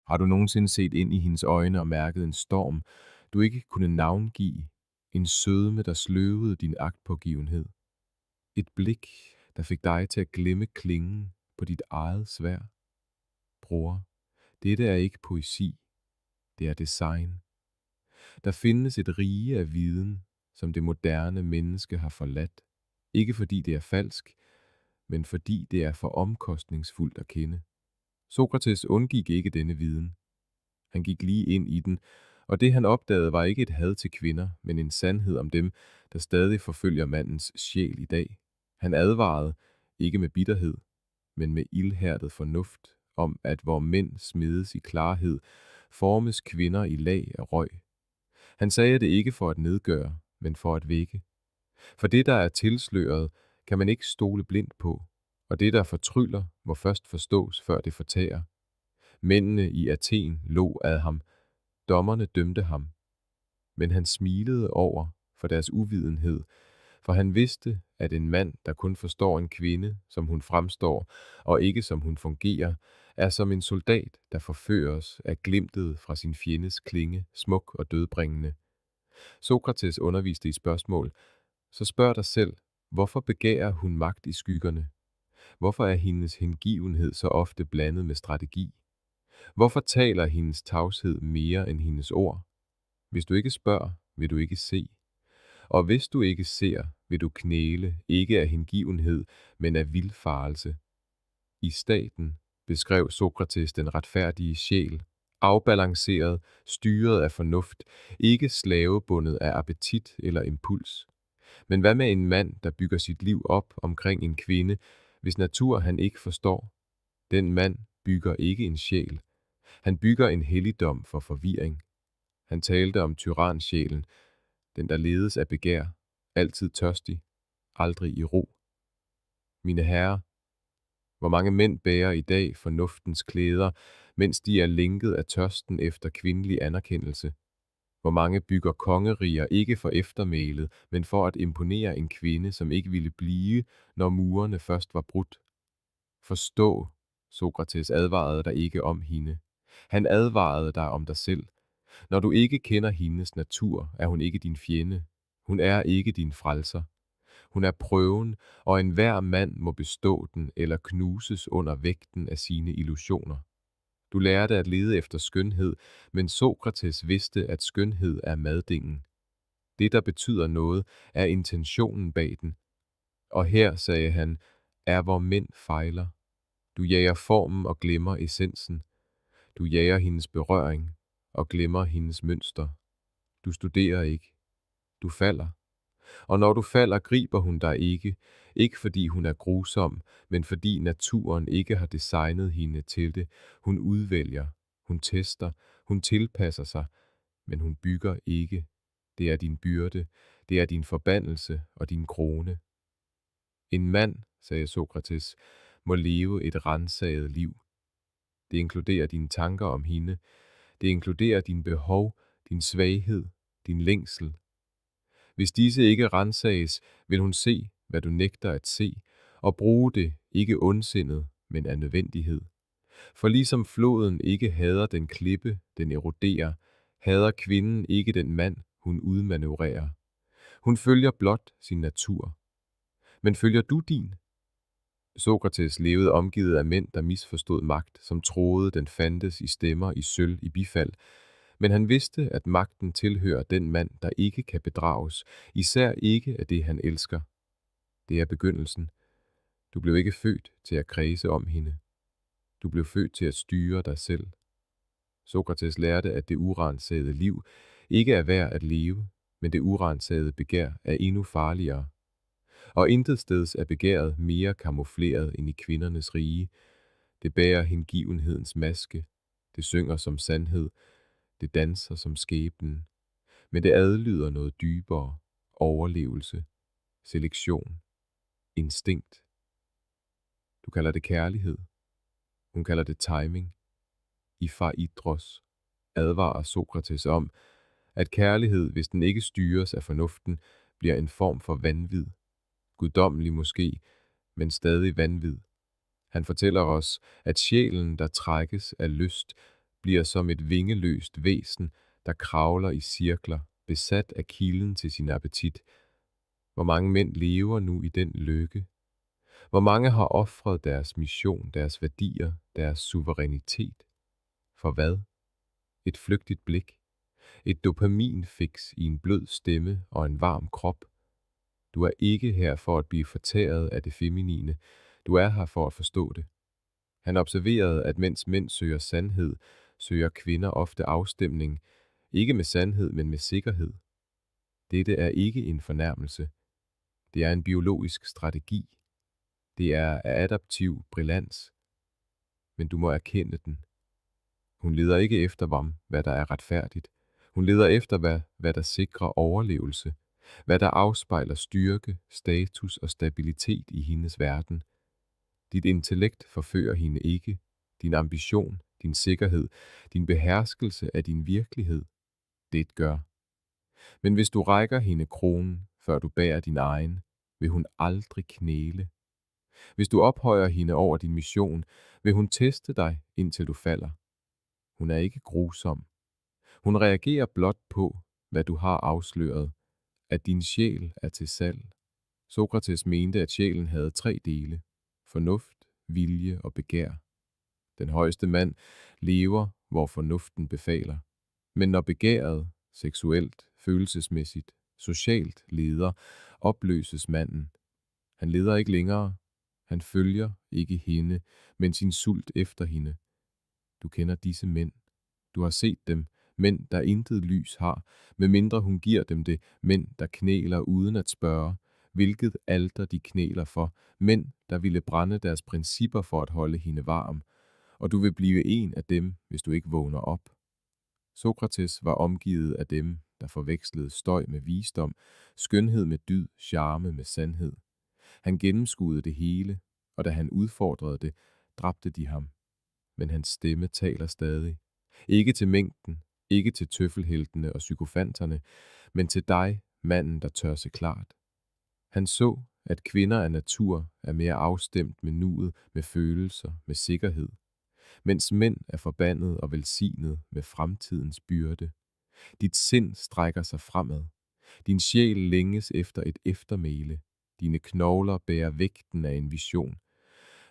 Har du nogensinde set ind i hendes øjne og mærket en storm, du ikke kunne navngive, en sødme, der sløvede din agtpågivenhed? Et blik, der fik dig til at glemme klingen på dit eget sværd? Bror, dette er ikke poesi, det er design. Der findes et rige af viden, som det moderne menneske har forladt. Ikke fordi det er falsk, men fordi det er for omkostningsfuldt at kende. Sokrates undgik ikke denne viden. Han gik lige ind i den, og det han opdagede var ikke et had til kvinder, men en sandhed om dem, der stadig forfølger mandens sjæl i dag. Han advarede, ikke med bitterhed, men med ildhærdet fornuft, om at hvor mænd smedes i klarhed, formes kvinder i lag af røg. Han sagde det ikke for at nedgøre, men for at vække. For det, der er tilsløret, kan man ikke stole blindt på, og det, der fortryller, må først forstås, før det fortærer. Mændene i Athen lå ad ham, dommerne dømte ham, men han smilede over for deres uvidenhed, for han vidste, at en mand, der kun forstår en kvinde, som hun fremstår, og ikke som hun fungerer, er som en soldat, der forføres af glimtet fra sin fjendes klinge, smuk og dødbringende. Sokrates underviste i spørgsmål, så spørg dig selv, hvorfor begærer hun magt i skyggerne? Hvorfor er hendes hengivenhed så ofte blandet med strategi? Hvorfor taler hendes tavshed mere end hendes ord? Hvis du ikke spørger, vil du ikke se. Og hvis du ikke ser, vil du knæle, ikke af hengivenhed, men af vildfarelse. I Staten beskrev Sokrates den retfærdige sjæl, afbalanceret, styret af fornuft, ikke slavebundet af appetit eller impuls. Men hvad med en mand, der bygger sit liv op omkring en kvinde, hvis natur han ikke forstår? Den mand bygger ikke en sjæl. Han bygger en helligdom for forvirring. Han talte om tyransjælen, den der ledes af begær, altid tørstig, aldrig i ro. Mine herrer, hvor mange mænd bærer i dag fornuftens klæder, mens de er lænket af tørsten efter kvindelig anerkendelse? Hvor mange bygger kongeriger ikke for eftermælet, men for at imponere en kvinde, som ikke ville blive, når murene først var brudt? Forstå, Sokrates advarede dig ikke om hende. Han advarede dig om dig selv. Når du ikke kender hendes natur, er hun ikke din fjende. Hun er ikke din frelser. Hun er prøven, og enhver mand må bestå den eller knuses under vægten af sine illusioner. Du lærte at lede efter skønhed, men Sokrates vidste, at skønhed er maddingen. Det, der betyder noget, er intentionen bag den. Og her, sagde han, er hvor mænd fejler. Du jager formen og glemmer essensen. Du jager hendes berøring og glemmer hendes mønster. Du studerer ikke. Du falder. Og når du falder, griber hun dig ikke, ikke fordi hun er grusom, men fordi naturen ikke har designet hende til det. Hun udvælger, hun tester, hun tilpasser sig, men hun bygger ikke. Det er din byrde, det er din forbandelse og din krone. En mand, sagde Sokrates, må leve et rensaget liv. Det inkluderer dine tanker om hende. Det inkluderer din behov, din svaghed, din længsel. Hvis disse ikke rensages, vil hun se, hvad du nægter at se, og bruge det ikke ondsindet, men af nødvendighed. For ligesom floden ikke hader den klippe, den eroderer, hader kvinden ikke den mand, hun udmanøvrerer. Hun følger blot sin natur. Men følger du din? Sokrates levede omgivet af mænd, der misforstod magt, som troede, den fandtes i stemmer, i sølv, i bifald. Men han vidste, at magten tilhører den mand, der ikke kan bedrages, især ikke af det, han elsker. Det er begyndelsen. Du blev ikke født til at kredse om hende. Du blev født til at styre dig selv. Sokrates lærte, at det uransagede liv ikke er værd at leve, men det uransagede begær er endnu farligere. Og intetsteds er begæret mere kamufleret end i kvindernes rige. Det bærer hengivenhedens maske. Det synger som sandhed. Det danser som skæbnen. Men det adlyder noget dybere. Overlevelse. Selektion. Instinkt. Du kalder det kærlighed. Hun kalder det timing. I Phaedros advarer Sokrates om, at kærlighed, hvis den ikke styres af fornuften, bliver en form for vanvid. Guddommelig måske, men stadig vanvid. Han fortæller os, at sjælen, der trækkes af lyst, bliver som et vingeløst væsen, der kravler i cirkler, besat af kilden til sin appetit. Hvor mange mænd lever nu i den lykke? Hvor mange har ofret deres mission, deres værdier, deres suverænitet? For hvad? Et flygtigt blik? Et dopaminfix i en blød stemme og en varm krop? Du er ikke her for at blive fortæret af det feminine. Du er her for at forstå det. Han observerede, at mens mænd søger sandhed, søger kvinder ofte afstemning, ikke med sandhed, men med sikkerhed. Dette er ikke en fornærmelse. Det er en biologisk strategi. Det er adaptiv brillans. Men du må erkende den. Hun leder ikke efter, hvad der er retfærdigt. Hun leder efter, hvad der sikrer overlevelse. Hvad der afspejler styrke, status og stabilitet i hendes verden. Dit intellekt forfører hende ikke. Din ambition, din sikkerhed, din beherskelse af din virkelighed, det gør. Men hvis du rækker hende kronen, før du bærer din egen, vil hun aldrig knæle. Hvis du ophøjer hende over din mission, vil hun teste dig, indtil du falder. Hun er ikke grusom. Hun reagerer blot på, hvad du har afsløret, at din sjæl er til salg. Sokrates mente, at sjælen havde 3 dele: fornuft, vilje og begær. Den højeste mand lever, hvor fornuften befaler. Men når begæret, seksuelt, følelsesmæssigt, socialt leder, opløses manden. Han leder ikke længere. Han følger ikke hende, men sin sult efter hende. Du kender disse mænd. Du har set dem, mænd, der intet lys har, medmindre hun giver dem det, mænd, der knæler uden at spørge, hvilket alter de knæler for, mænd, der ville brænde deres principper for at holde hende varm, og du vil blive en af dem, hvis du ikke vågner op. Sokrates var omgivet af dem, der forvekslede støj med visdom, skønhed med dyd, charme med sandhed. Han gennemskuede det hele, og da han udfordrede det, dræbte de ham. Men hans stemme taler stadig. Ikke til mængden, ikke til tøffelheltene og psykofanterne, men til dig, manden, der tør se klart. Han så, at kvinder af natur er mere afstemt med nuet, med følelser, med sikkerhed, mens mænd er forbandet og velsignet med fremtidens byrde. Dit sind strækker sig fremad. Din sjæl længes efter et eftermæle. Dine knogler bærer vægten af en vision.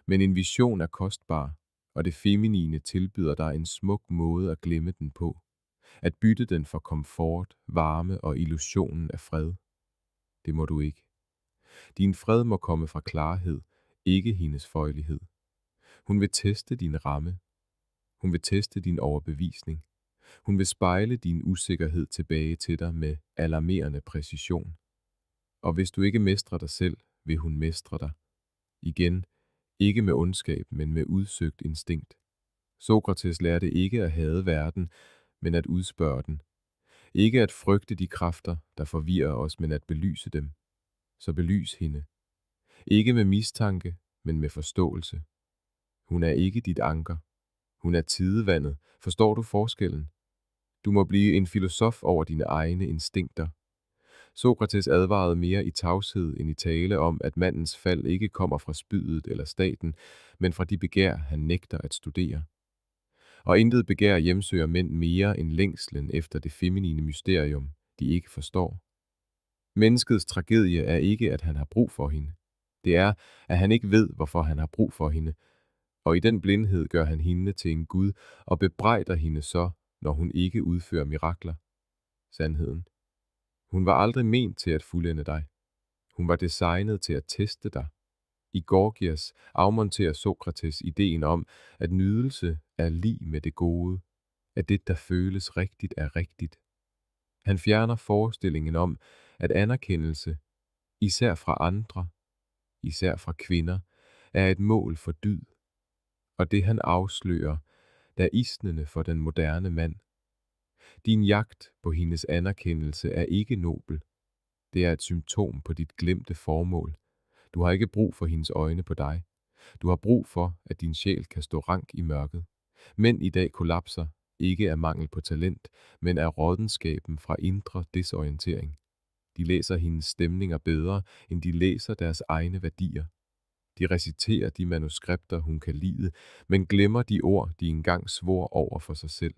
Men en vision er kostbar, og det feminine tilbyder dig en smuk måde at glemme den på. At bytte den for komfort, varme og illusionen af fred. Det må du ikke. Din fred må komme fra klarhed, ikke hendes føjelighed. Hun vil teste din ramme. Hun vil teste din overbevisning. Hun vil spejle din usikkerhed tilbage til dig med alarmerende præcision. Og hvis du ikke mestrer dig selv, vil hun mestre dig. Igen, ikke med ondskab, men med udsøgt instinkt. Sokrates lærte ikke at hade verden, men at udspørge den. Ikke at frygte de kræfter, der forvirrer os, men at belyse dem. Så belys hende. Ikke med mistanke, men med forståelse. Hun er ikke dit anker. Hun er tidevandet. Forstår du forskellen? Du må blive en filosof over dine egne instinkter. Sokrates advarede mere i tavshed end i tale om, at mandens fald ikke kommer fra spydet eller staten, men fra de begær, han nægter at studere. Og intet begær hjemsøger mænd mere end længslen efter det feminine mysterium, de ikke forstår. Menneskets tragedie er ikke, at han har brug for hende. Det er, at han ikke ved, hvorfor han har brug for hende, og i den blindhed gør han hende til en gud og bebrejder hende så, når hun ikke udfører mirakler. Sandheden. Hun var aldrig ment til at fuldende dig. Hun var designet til at teste dig. I Gorgias afmonterer Sokrates ideen om, at nydelse er lig med det gode, at det, der føles rigtigt, er rigtigt. Han fjerner forestillingen om, at anerkendelse, især fra andre, især fra kvinder, er et mål for dyd, og det han afslører, er isnende for den moderne mand. Din jagt på hendes anerkendelse er ikke nobel. Det er et symptom på dit glemte formål. Du har ikke brug for hendes øjne på dig. Du har brug for, at din sjæl kan stå rank i mørket. Mænd i dag kollapser, ikke af mangel på talent, men af rådenskaben fra indre desorientering. De læser hendes stemninger bedre, end de læser deres egne værdier. De reciterer de manuskripter, hun kan lide, men glemmer de ord, de engang svor over for sig selv.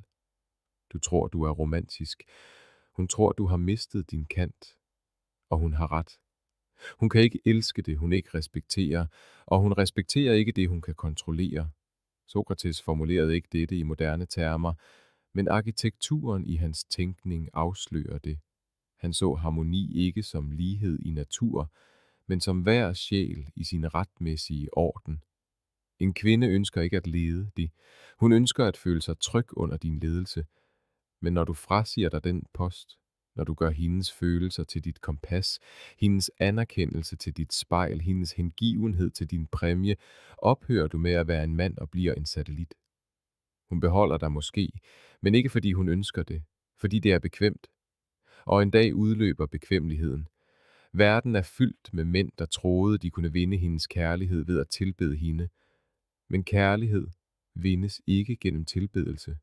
Du tror, du er romantisk. Hun tror, du har mistet din kant. Og hun har ret. Hun kan ikke elske det, hun ikke respekterer, og hun respekterer ikke det, hun kan kontrollere. Sokrates formulerede ikke dette i moderne termer, men arkitekturen i hans tænkning afslører det. Han så harmoni ikke som lighed i natur, men som hver sjæl i sin retmæssige orden. En kvinde ønsker ikke at lede det. Hun ønsker at føle sig tryg under din ledelse. Men når du frasiger dig den post, når du gør hendes følelser til dit kompas, hendes anerkendelse til dit spejl, hendes hengivenhed til din præmie, ophører du med at være en mand og bliver en satellit. Hun beholder dig måske, men ikke fordi hun ønsker det, fordi det er bekvemt. Og en dag udløber bekvemmeligheden. Verden er fyldt med mænd, der troede, de kunne vinde hendes kærlighed ved at tilbede hende. Men kærlighed vindes ikke gennem tilbedelse.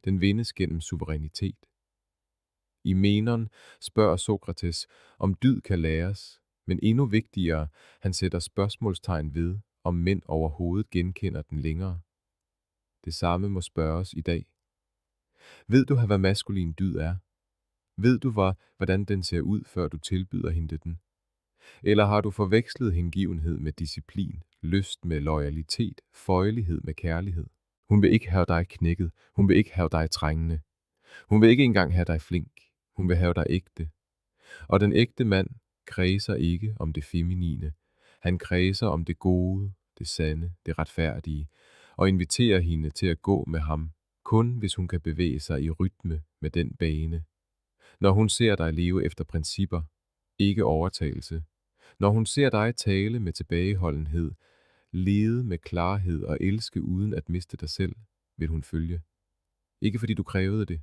Den vindes gennem suverænitet. I Menon spørger Sokrates, om dyd kan læres, men endnu vigtigere, han sætter spørgsmålstegn ved, om mænd overhovedet genkender den længere. Det samme må spørges i dag. Ved du, hvad maskulin dyd er? Ved du, hvordan den ser ud, før du tilbyder hende den? Eller har du forvekslet hengivenhed med disciplin, lyst med loyalitet, føjelighed med kærlighed? Hun vil ikke have dig knækket. Hun vil ikke have dig trængende. Hun vil ikke engang have dig flink. Hun vil have dig ægte. Og den ægte mand kredser ikke om det feminine. Han kredser om det gode, det sande, det retfærdige, og inviterer hende til at gå med ham, kun hvis hun kan bevæge sig i rytme med den bane. Når hun ser dig leve efter principper, ikke overtagelse. Når hun ser dig tale med tilbageholdenhed, lede med klarhed og elske uden at miste dig selv, vil hun følge. Ikke fordi du krævede det,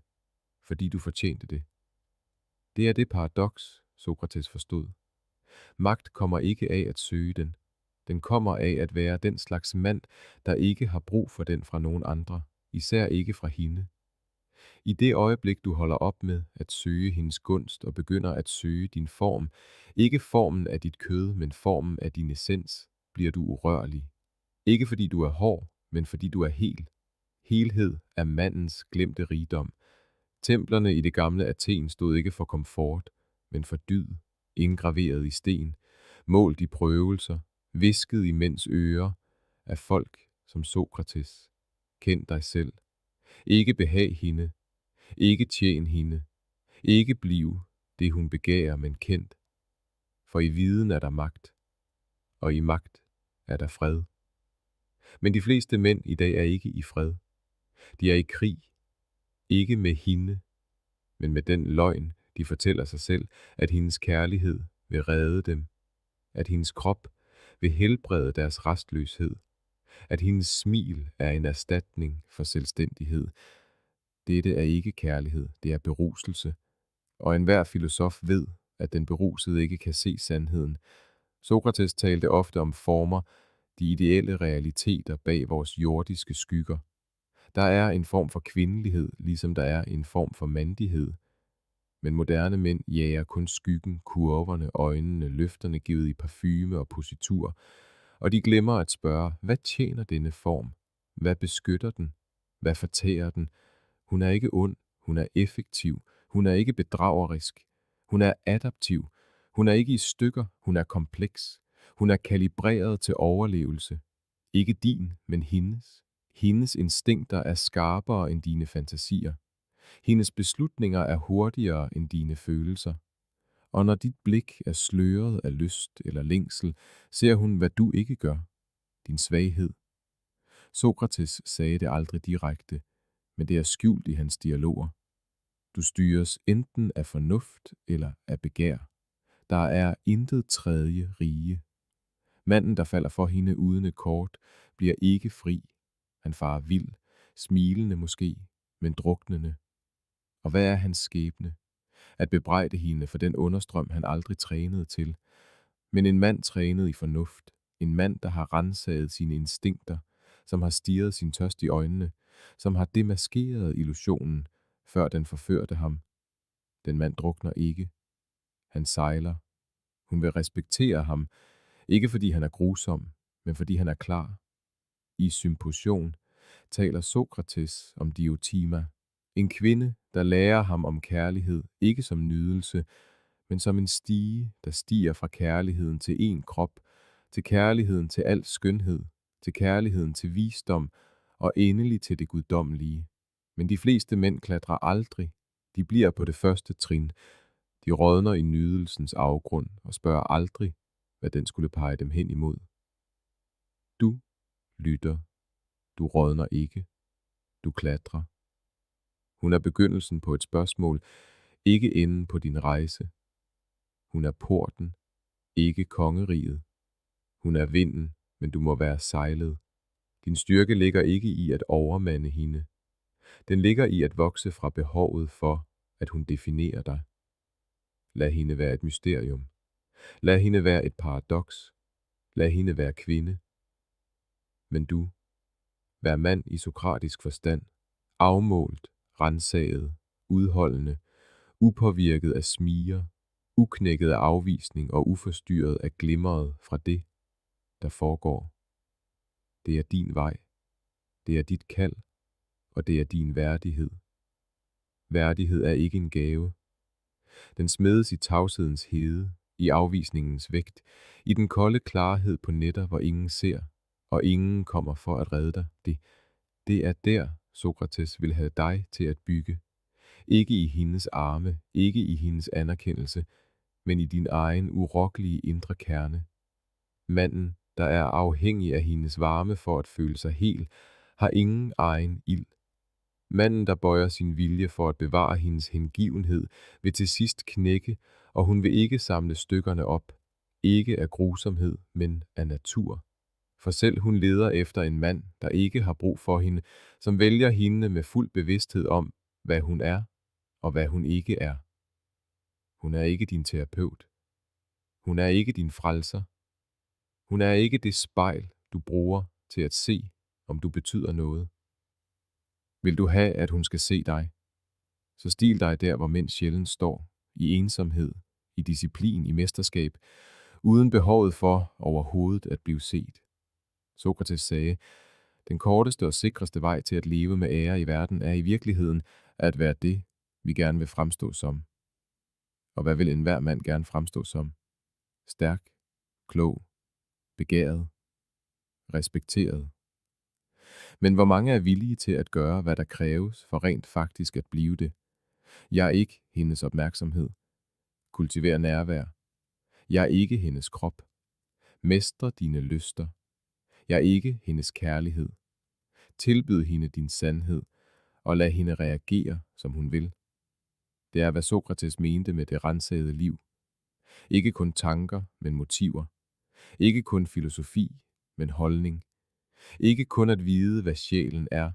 fordi du fortjente det. Det er det paradoks, Sokrates forstod. Magt kommer ikke af at søge den. Den kommer af at være den slags mand, der ikke har brug for den fra nogen andre, især ikke fra hende. I det øjeblik, du holder op med at søge hendes gunst og begynder at søge din form, ikke formen af dit kød, men formen af din essens, bliver du urørlig. Ikke fordi du er hård, men fordi du er hel. Helhed er mandens glemte rigdom. Templerne i det gamle Athen stod ikke for komfort, men for dyd, indgraveret i sten, målt i prøvelser, visket i mænds ører af folk som Sokrates. Kend dig selv. Ikke behag hende. Ikke tjen hende. Ikke bliv det, hun begærer, men kendt. For i viden er der magt, og i magt er der fred. Men de fleste mænd i dag er ikke i fred. De er i krig. Ikke med hende, men med den løgn, de fortæller sig selv, at hendes kærlighed vil redde dem. At hendes krop vil helbrede deres restløshed. At hendes smil er en erstatning for selvstændighed. Dette er ikke kærlighed, det er beruselse. Og enhver filosof ved, at den berusede ikke kan se sandheden. Sokrates talte ofte om former, de ideelle realiteter bag vores jordiske skygger. Der er en form for kvindelighed, ligesom der er en form for mandighed. Men moderne mænd jager kun skyggen, kurverne, øjnene, løfterne givet i parfume og positur, og de glemmer at spørge, hvad tjener denne form? Hvad beskytter den? Hvad fortærer den? Hun er ikke ond, hun er effektiv, hun er ikke bedragerisk, hun er adaptiv, hun er ikke i stykker, hun er kompleks, hun er kalibreret til overlevelse. Ikke din, men hendes. Hendes instinkter er skarpere end dine fantasier. Hendes beslutninger er hurtigere end dine følelser. Og når dit blik er sløret af lyst eller længsel, ser hun, hvad du ikke gør. Din svaghed. Sokrates sagde det aldrig direkte, men det er skjult i hans dialoger. Du styres enten af fornuft eller af begær. Der er intet tredje rige. Manden, der falder for hende uden et kort, bliver ikke fri. Han farer vild, smilende måske, men druknende. Og hvad er hans skæbne? At bebrejde hende for den understrøm, han aldrig trænede til. Men en mand trænet i fornuft. En mand, der har ransaget sine instinkter, som har stirret sin tørst i øjnene, som har demaskeret illusionen, før den forførte ham. Den mand drukner ikke. Han sejler. Hun vil respektere ham, Ikke fordi han er grusom, men fordi han er klar. I Symposion taler Sokrates om Diotima, en kvinde, der lærer ham om kærlighed, ikke som nydelse, men som en stige, der stiger fra kærligheden til en krop, til kærligheden til al skønhed, til kærligheden til visdom og endelig til det guddommelige. Men de fleste mænd klatrer aldrig. De bliver på det første trin. De rådner i nydelsens afgrund og spørger aldrig, hvad den skulle pege dem hen imod. Du lytter. Du rådner ikke. Du klatrer. Hun er begyndelsen på et spørgsmål, ikke enden på din rejse. Hun er porten, ikke kongeriget. Hun er vinden, men du må være sejlet. Din styrke ligger ikke i at overmande hende. Den ligger i at vokse fra behovet for, at hun definerer dig. Lad hende være et mysterium. Lad hende være et paradoks. Lad hende være kvinde. Men du, vær mand i sokratisk forstand, afmålt, rensaget, udholdende, upåvirket af smiger, uknækket af afvisning og uforstyrret af glimmeret fra det, der foregår. Det er din vej. Det er dit kald, og det er din værdighed. Værdighed er ikke en gave. Den smedes i tavshedens hede, i afvisningens vægt, i den kolde klarhed på netter, hvor ingen ser, og ingen kommer for at redde dig. Det er der, Sokrates vil have dig til at bygge. Ikke i hendes arme, ikke i hendes anerkendelse, men i din egen urokkelige indre kerne. Manden, der er afhængig af hendes varme for at føle sig hel, har ingen egen ild. Manden, der bøjer sin vilje for at bevare hendes hengivenhed, vil til sidst knække, og hun vil ikke samle stykkerne op. Ikke af grusomhed, men af natur. For selv hun leder efter en mand, der ikke har brug for hende, som vælger hende med fuld bevidsthed om, hvad hun er og hvad hun ikke er. Hun er ikke din terapeut. Hun er ikke din frelser. Hun er ikke det spejl, du bruger til at se, om du betyder noget. Vil du have, at hun skal se dig, så stil dig der, hvor mænd sjældent står, i ensomhed, i disciplin, i mesterskab, uden behovet for overhovedet at blive set. Sokrates sagde, den korteste og sikreste vej til at leve med ære i verden er i virkeligheden at være det, vi gerne vil fremstå som. Og hvad vil enhver mand gerne fremstå som? Stærk, klog, begæret, respekteret. Men hvor mange er villige til at gøre, hvad der kræves for rent faktisk at blive det? Jeg er ikke hendes opmærksomhed. Kultiver nærvær. Jeg er ikke hendes krop. Mestre dine lyster. Jeg er ikke hendes kærlighed. Tilbyd hende din sandhed, og lad hende reagere, som hun vil. Det er, hvad Sokrates mente med det rensede liv. Ikke kun tanker, men motiver. Ikke kun filosofi, men holdning. Ikke kun at vide, hvad sjælen er,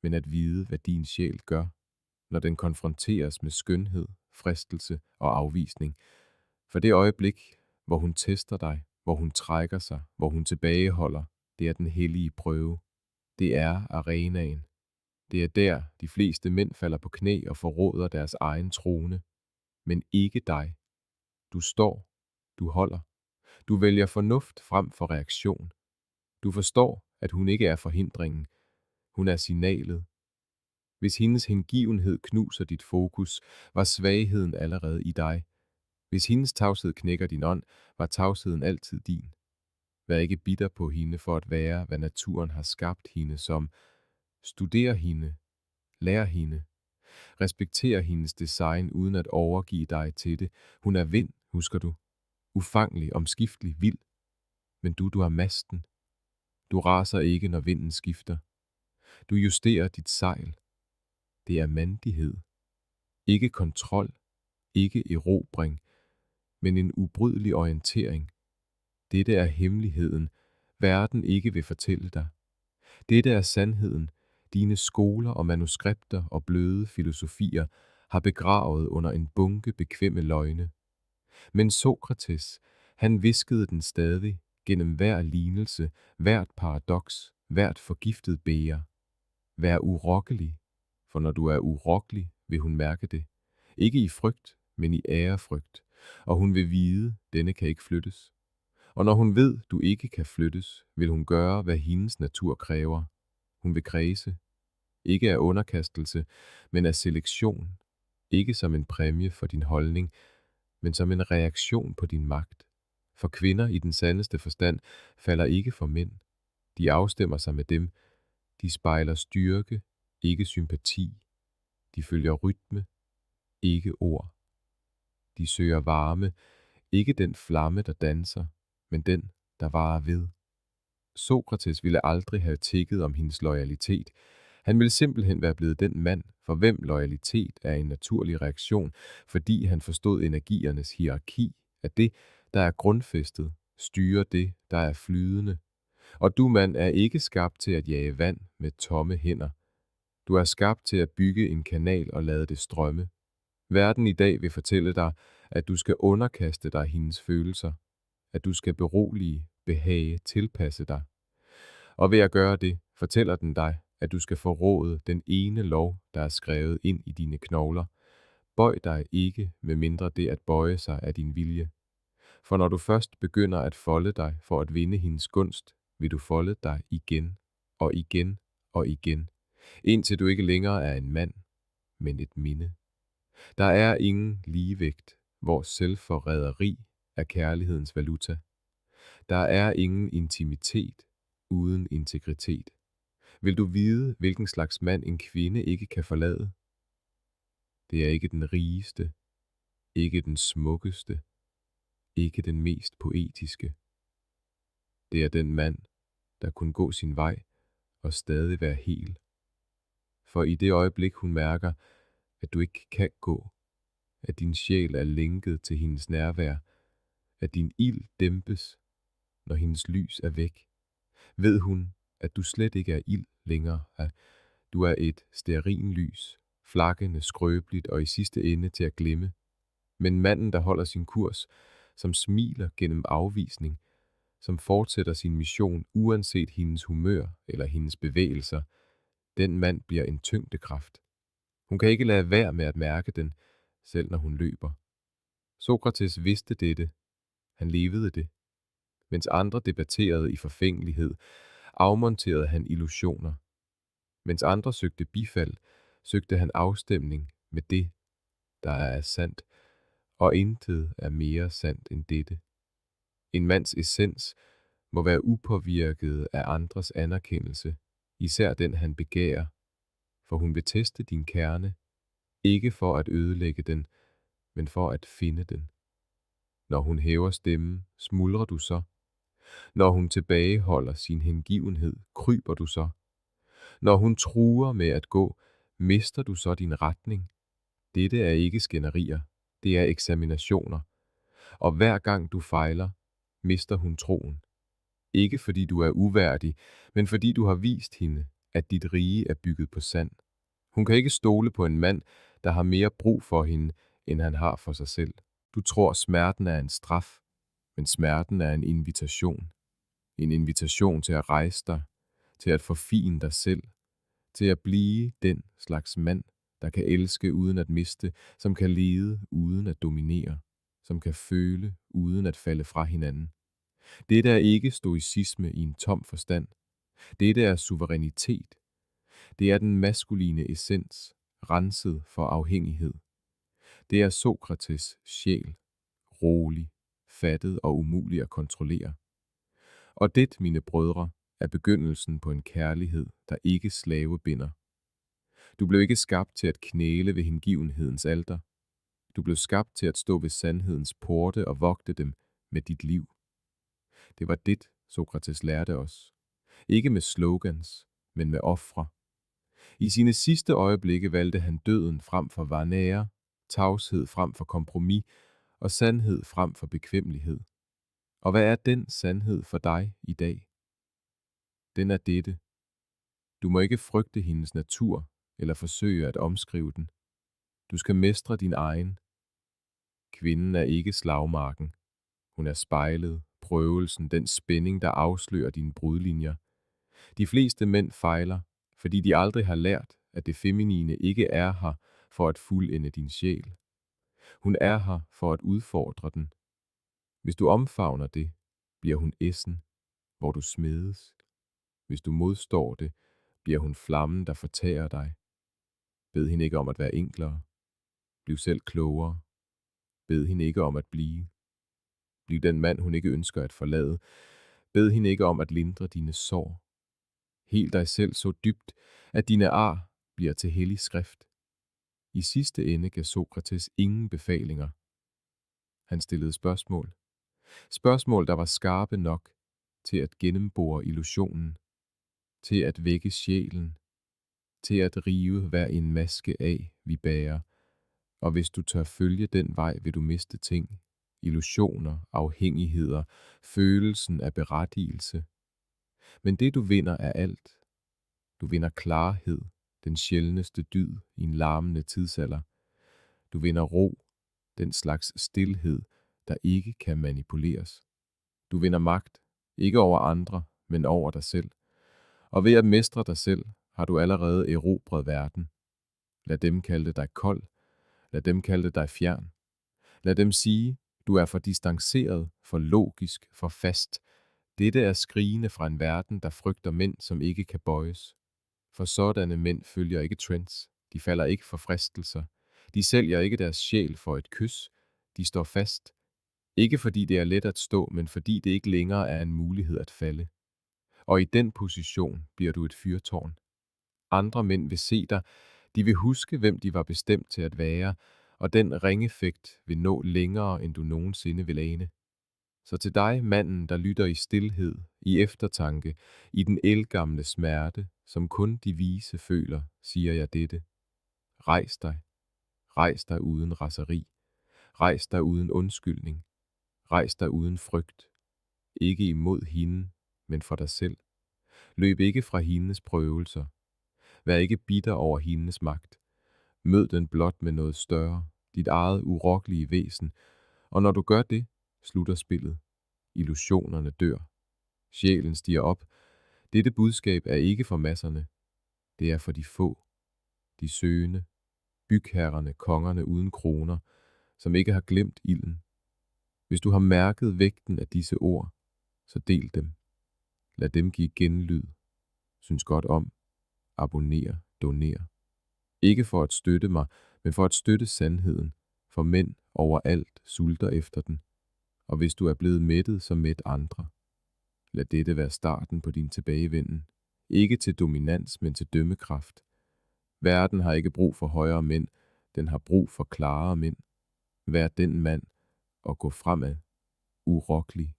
men at vide, hvad din sjæl gør, når den konfronteres med skønhed, fristelse og afvisning. For det øjeblik, hvor hun tester dig, hvor hun trækker sig, hvor hun tilbageholder, det er den hellige prøve. Det er arenaen. Det er der, de fleste mænd falder på knæ og forråder deres egen trone. Men ikke dig. Du står. Du holder. Du vælger fornuft frem for reaktion. Du forstår, at hun ikke er forhindringen. Hun er signalet. Hvis hendes hengivenhed knuser dit fokus, var svagheden allerede i dig. Hvis hendes tavshed knækker din ånd, var tavsheden altid din. Vær ikke bitter på hende for at være, hvad naturen har skabt hende som. Studer hende. Lær hende. Respekter hendes design uden at overgive dig til det. Hun er vind, husker du. Ufangelig, omskiftelig, vild. Men du har masten. Du raser ikke, når vinden skifter. Du justerer dit sejl. Det er mandighed. Ikke kontrol. Ikke erobring. Men en ubrydelig orientering. Dette er hemmeligheden, verden ikke vil fortælle dig. Dette er sandheden, dine skoler og manuskripter og bløde filosofier har begravet under en bunke bekvemme løgne. Men Sokrates, han viskede den stadig gennem hver lignelse, hvert paradoks, hvert forgiftet bæger. Vær urokkelig, for når du er urokkelig, vil hun mærke det. Ikke i frygt, men i ærefrygt, og hun vil vide, denne kan ikke flyttes. Og når hun ved, du ikke kan flyttes, vil hun gøre, hvad hendes natur kræver. Hun vil kredse, ikke af underkastelse, men af selektion. Ikke som en præmie for din holdning, men som en reaktion på din magt. For kvinder i den sandeste forstand falder ikke for mænd. De afstemmer sig med dem. De spejler styrke, ikke sympati. De følger rytme, ikke ord. De søger varme, ikke den flamme, der danser, men den, der varer ved. Sokrates ville aldrig have tikket om hendes loyalitet. Han ville simpelthen være blevet den mand, for hvem loyalitet er en naturlig reaktion, fordi han forstod energiernes hierarki, at det, der er grundfæstet, styrer det, der er flydende. Og du, mand, er ikke skabt til at jage vand med tomme hænder. Du er skabt til at bygge en kanal og lade det strømme. Verden i dag vil fortælle dig, at du skal underkaste dig hendes følelser, at du skal berolige, behage, tilpasse dig. Og ved at gøre det, fortæller den dig, at du skal forråde den ene lov, der er skrevet ind i dine knogler. Bøj dig ikke, medmindre det at bøje sig er din vilje. For når du først begynder at folde dig for at vinde hendes gunst, vil du folde dig igen og igen og igen, indtil du ikke længere er en mand, men et minde. Der er ingen ligevægt, hvor selvforræderi er kærlighedens valuta. Der er ingen intimitet uden integritet. Vil du vide, hvilken slags mand en kvinde ikke kan forlade? Det er ikke den rigeste, ikke den smukkeste, ikke den mest poetiske. Det er den mand, der kunne gå sin vej og stadig være hel. For i det øjeblik hun mærker, at du ikke kan gå, at din sjæl er lænket til hendes nærvær, at din ild dæmpes, når hendes lys er væk, ved hun, at du slet ikke er ild længere, at du er et stearinlys, flakkende, skrøbeligt og i sidste ende til at glemme. Men manden, der holder sin kurs, som smiler gennem afvisning, som fortsætter sin mission uanset hendes humør eller hendes bevægelser, den mand bliver en tyngdekraft. Hun kan ikke lade være med at mærke den, selv når hun løber. Sokrates vidste dette. Han levede det. Mens andre debatterede i forfængelighed, afmonterede han illusioner. Mens andre søgte bifald, søgte han afstemning med det, der er sandt, og intet er mere sandt end dette. En mands essens må være upåvirket af andres anerkendelse, især den han begærer, for hun vil teste din kerne, ikke for at ødelægge den, men for at finde den. Når hun hæver stemmen, smuldrer du så. Når hun tilbageholder sin hengivenhed, kryber du så. Når hun truer med at gå, mister du så din retning. Dette er ikke skænderier, det er eksaminationer. Og hver gang du fejler, mister hun troen. Ikke fordi du er uværdig, men fordi du har vist hende, at dit rige er bygget på sand. Hun kan ikke stole på en mand, der har mere brug for hende, end han har for sig selv. Du tror, smerten er en straf, men smerten er en invitation. En invitation til at rejse dig, til at forfine dig selv, til at blive den slags mand, der kan elske uden at miste, som kan lede uden at dominere, som kan føle uden at falde fra hinanden. Dette er ikke stoicisme i en tom forstand. Dette er suverænitet. Det er den maskuline essens, renset for afhængighed. Det er Sokrates sjæl, rolig, fattet og umulig at kontrollere. Og det, mine brødre, er begyndelsen på en kærlighed, der ikke slavebinder. Du blev ikke skabt til at knæle ved hengivenhedens alter. Du blev skabt til at stå ved sandhedens porte og vogte dem med dit liv. Det var det, Sokrates lærte os. Ikke med slogans, men med ofre. I sine sidste øjeblikke valgte han døden frem for varnære, tavshed frem for kompromis og sandhed frem for bekvemmelighed. Og hvad er den sandhed for dig i dag? Den er dette. Du må ikke frygte hendes natur eller forsøge at omskrive den. Du skal mestre din egen. Kvinden er ikke slagmarken. Hun er spejlet, prøvelsen, den spænding, der afslører dine brudlinjer. De fleste mænd fejler, fordi de aldrig har lært, at det feminine ikke er her for at fuldende din sjæl. Hun er her for at udfordre den. Hvis du omfavner det, bliver hun essen, hvor du smedes. Hvis du modstår det, bliver hun flammen, der fortærer dig. Bed hende ikke om at være enklere. Bliv selv klogere. Bed hende ikke om at blive. Bliv den mand, hun ikke ønsker at forlade. Bed hende ikke om at lindre dine sår. Hel dig selv så dybt, at dine ar bliver til hellig skrift. I sidste ende gav Sokrates ingen befalinger. Han stillede spørgsmål. Spørgsmål, der var skarpe nok til at gennembore illusionen, til at vække sjælen, til at rive hver en maske af, vi bærer. Og hvis du tør følge den vej, vil du miste ting, illusioner, afhængigheder, følelsen af berettigelse. Men det du vinder er alt. Du vinder klarhed, den sjældneste dyd i en larmende tidsalder. Du vinder ro, den slags stilhed, der ikke kan manipuleres. Du vinder magt, ikke over andre, men over dig selv. Og ved at mestre dig selv, har du allerede erobret verden. Lad dem kalde dig kold. Lad dem kalde dig fjern. Lad dem sige, du er for distanceret, for logisk, for fast. Dette er skrigende fra en verden, der frygter mænd, som ikke kan bøjes. For sådanne mænd følger ikke trends. De falder ikke for fristelser. De sælger ikke deres sjæl for et kys. De står fast. Ikke fordi det er let at stå, men fordi det ikke længere er en mulighed at falde. Og i den position bliver du et fyrtårn. Andre mænd vil se dig. De vil huske, hvem de var bestemt til at være, og den ringeffekt vil nå længere, end du nogensinde vil ane. Så til dig, manden, der lytter i stilhed, i eftertanke, i den ældgamle smerte, som kun de vise føler, siger jeg dette. Rejs dig. Rejs dig uden raseri. Rejs dig uden undskyldning. Rejs dig uden frygt. Ikke imod hende, men for dig selv. Løb ikke fra hendes prøvelser. Vær ikke bitter over hendes magt. Mød den blot med noget større, dit eget urokkelige væsen, og når du gør det, slutter spillet. Illusionerne dør. Sjælen stiger op. Dette budskab er ikke for masserne. Det er for de få, de søgende, bygherrerne, kongerne uden kroner, som ikke har glemt ilden. Hvis du har mærket vægten af disse ord, så del dem. Lad dem give genlyd. Synes godt om. Abonner, doner. Ikke for at støtte mig, men for at støtte sandheden, for mænd overalt sulter efter den. Og hvis du er blevet mættet, så mæt andre. Lad dette være starten på din tilbagevenden. Ikke til dominans, men til dømmekraft. Verden har ikke brug for højere mænd, den har brug for klarere mænd. Vær den mand og gå fremad, urokkelig.